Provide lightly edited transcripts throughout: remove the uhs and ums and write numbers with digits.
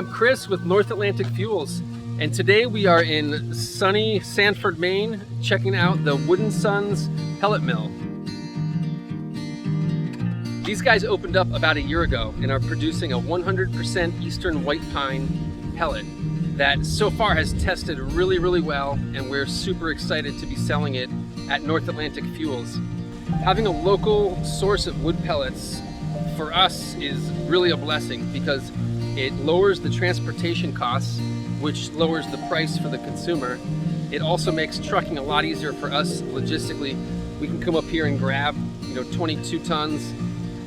I'm Chris with North Atlantic Fuels, and today we are in sunny Sanford, Maine, checking out the Wooden Sons pellet mill. These guys opened up about a year ago and are producing a 100% Eastern white pine pellet that so far has tested really well, and we're super excited to be selling it at North Atlantic Fuels. Having a local source of wood pellets for us is really a blessing because it lowers the transportation costs, which lowers the price for the consumer. It also makes trucking a lot easier for us logistically. We can come up here and grab 22 tons,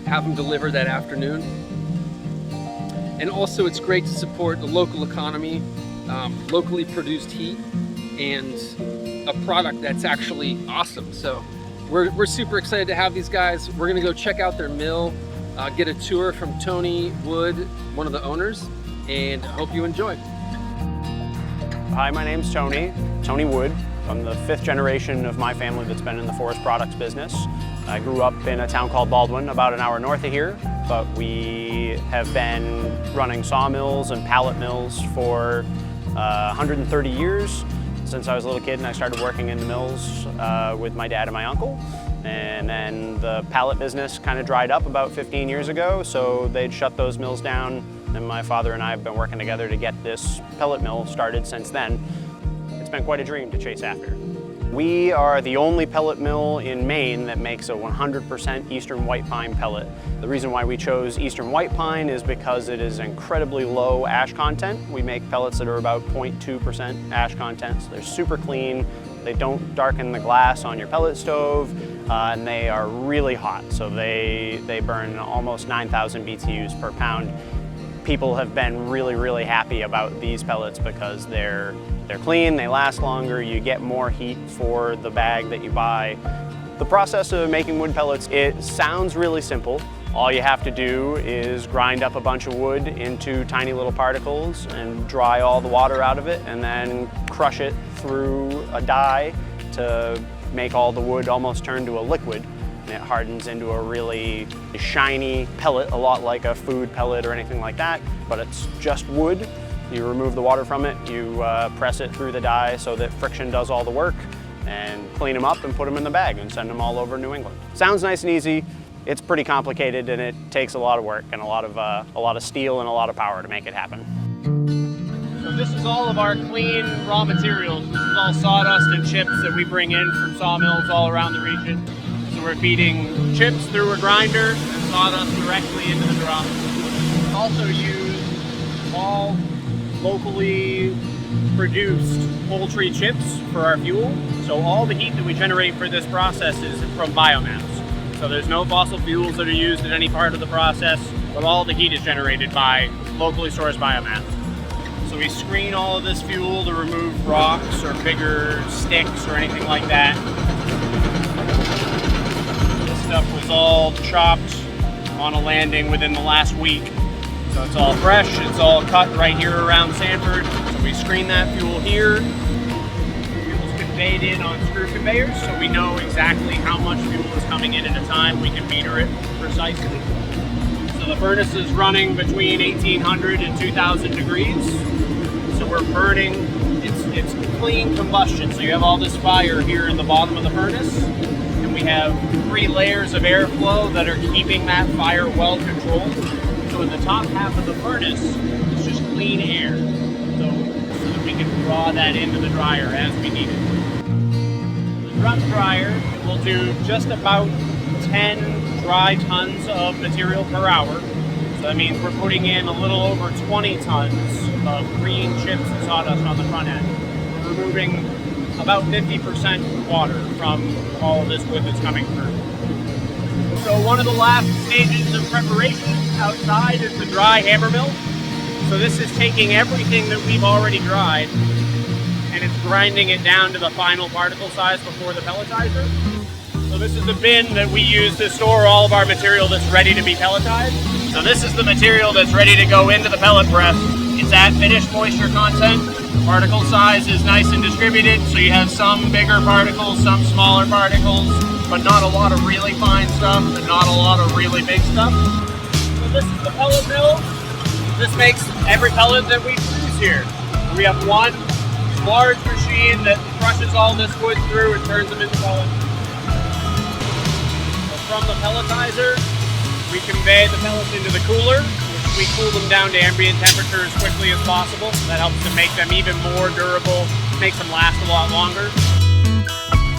have them delivered that afternoon. And also it's great to support the local economy, locally produced heat, and a product that's actually awesome. So we're super excited to have these guys. We're gonna go check out their mill, get a tour from Tony Wood, one of the owners, and hope you enjoy. Hi, my name's Tony Wood. I'm the fifth generation of my family that's been in the forest products business. I grew up in a town called Baldwin, about an hour north of here, but we have been running sawmills and pallet mills for 130 years since I was a little kid, and I started working in the mills with my dad and my uncle. And then the pallet business kind of dried up about 15 years ago, so they'd shut those mills down, and my father and I have been working together to get this pellet mill started since then. It's been quite a dream to chase after. We are the only pellet mill in Maine that makes a 100% Eastern white pine pellet. The reason why we chose Eastern white pine is because it is incredibly low ash content. We make pellets that are about 0.2% ash content, so they're super clean. They don't darken the glass on your pellet stove, and they are really hot. So they burn almost 9,000 BTUs per pound. People have been really happy about these pellets because they're clean, they last longer, you get more heat for the bag that you buy. The process of making wood pellets, it sounds really simple. All you have to do is grind up a bunch of wood into tiny little particles and dry all the water out of it, and then crush it through a die to make all the wood almost turn to a liquid. And it hardens into a really shiny pellet, a lot like a food pellet or anything like that, but it's just wood. You remove the water from it, you press it through the die so that friction does all the work, and clean them up and put them in the bag and send them all over New England. Sounds nice and easy. It's pretty complicated, and it takes a lot of work and a lot of steel and a lot of power to make it happen. So this is all of our clean raw materials. This is all sawdust and chips that we bring in from sawmills all around the region. So we're feeding chips through a grinder and sawdust directly into the drum. We also use all locally produced poultry chips for our fuel. So all the heat that we generate for this process is from biomass. So there's no fossil fuels that are used in any part of the process, but all the heat is generated by locally sourced biomass. So we screen all of this fuel to remove rocks or bigger sticks or anything like that. This stuff was all chopped on a landing within the last week. So it's all fresh, it's all cut right here around Sanford. So we screen that fuel here. Fuel's conveyed in on screw conveyors, so we know exactly how much fuel is coming in at a time. We can meter it precisely. So the furnace is running between 1800 and 2000 degrees. So we're burning, it's clean combustion. So you have all this fire here in the bottom of the furnace, and we have 3 layers of airflow that are keeping that fire well controlled. So in the top half of the furnace, it's just clean air, so that we can draw that into the dryer as we need it. The drum dryer will do just about 10 dry tons of material per hour. So that means we're putting in a little over 20 tons of green chips and sawdust on the front end. We're removing about 50% water from all of this wood that's coming through. So one of the last stages of preparation outside is the dry hammer mill. So this is taking everything that we've already dried and it's grinding it down to the final particle size before the pelletizer. So this is the bin that we use to store all of our material that's ready to be pelletized. So this is the material that's ready to go into the pellet press. It's at finished moisture content. Particle size is nice and distributed, so you have some bigger particles, some smaller particles, but not a lot of really fine stuff and not a lot of really big stuff. So this is the pellet mill. This makes every pellet that we produce here. We have one large machine that crushes all this wood through and turns them into pellets. So from the pelletizer, we convey the pellets into the cooler, which we cool them down to ambient temperature as quickly as possible. That helps to make them even more durable, makes them last a lot longer.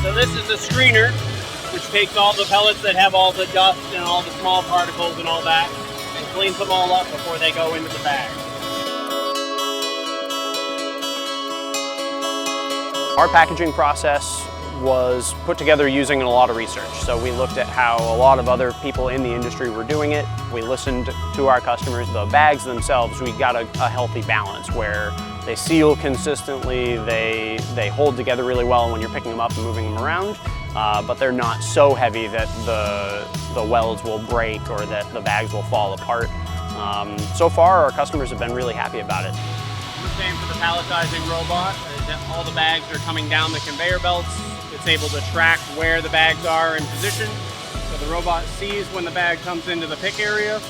So this is a screener, which takes all the pellets that have all the dust and all the small particles and all that, and cleans them all up before they go into the bag. Our packaging process was put together using a lot of research. So we looked at how a lot of other people in the industry were doing it. We listened to our customers. The bags themselves, we got a healthy balance where they seal consistently, they hold together really well when you're picking them up and moving them around, but they're not so heavy that the welds will break or that the bags will fall apart. So far, our customers have been really happy about it. The same for the palletizing robot. All the bags are coming down the conveyor belts. It's able to track where the bags are in position. So the robot sees when the bag comes into the pick area.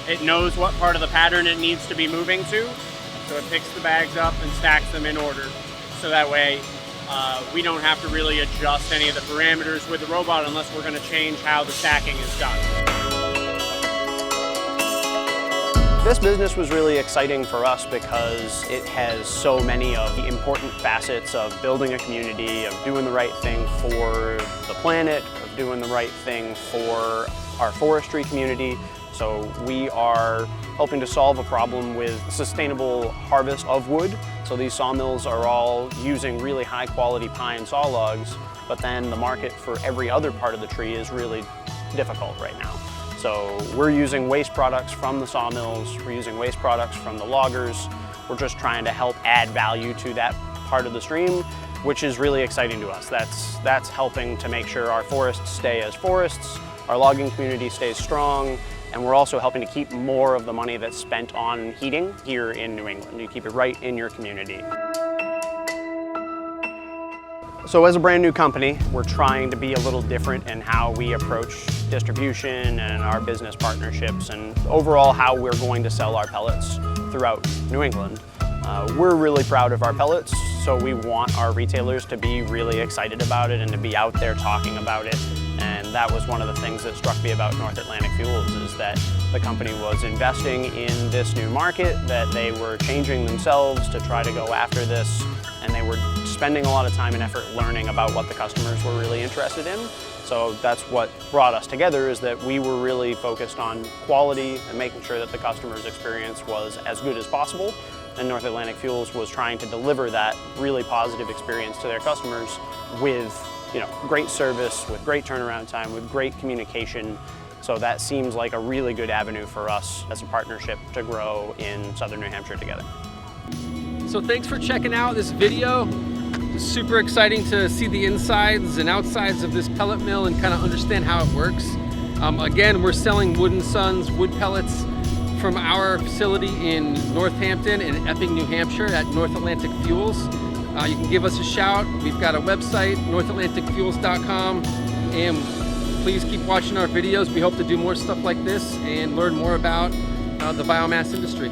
It knows what part of the pattern it needs to be moving to. So it picks the bags up and stacks them in order. So that way we don't have to really adjust any of the parameters with the robot unless we're going to change how the stacking is done. This business was really exciting for us because it has so many of the important facets of building a community, of doing the right thing for the planet, of doing the right thing for our forestry community. So we are helping to solve a problem with sustainable harvest of wood. So these sawmills are all using really high quality pine saw logs, but then the market for every other part of the tree is really difficult right now. So we're using waste products from the sawmills, we're using waste products from the loggers. We're just trying to help add value to that part of the stream, which is really exciting to us. That's helping to make sure our forests stay as forests, our logging community stays strong, and we're also helping to keep more of the money that's spent on heating here in New England. You keep it right in your community. So as a brand new company, we're trying to be a little different in how we approach distribution and our business partnerships and overall how we're going to sell our pellets throughout New England. We're really proud of our pellets, so we want our retailers to be really excited about it and to be out there talking about it. And that was one of the things that struck me about North Atlantic Fuels, is that the company was investing in this new market, that they were changing themselves to try to go after this, and they were spending a lot of time and effort learning about what the customers were really interested in. So that's what brought us together, is that we were really focused on quality and making sure that the customer's experience was as good as possible. And North Atlantic Fuels was trying to deliver that really positive experience to their customers with, great service, with great turnaround time, with great communication. So that seems like a really good avenue for us as a partnership to grow in southern New Hampshire together. So thanks for checking out this video. It's super exciting to see the insides and outsides of this pellet mill and kind of understand how it works. Again, we're selling Wood & Sons wood pellets from our facility in Northampton and Epping, New Hampshire at North Atlantic Fuels. You can give us a shout. We've got a website, northatlanticfuels.com, and please keep watching our videos. We hope to do more stuff like this and learn more about the biomass industry.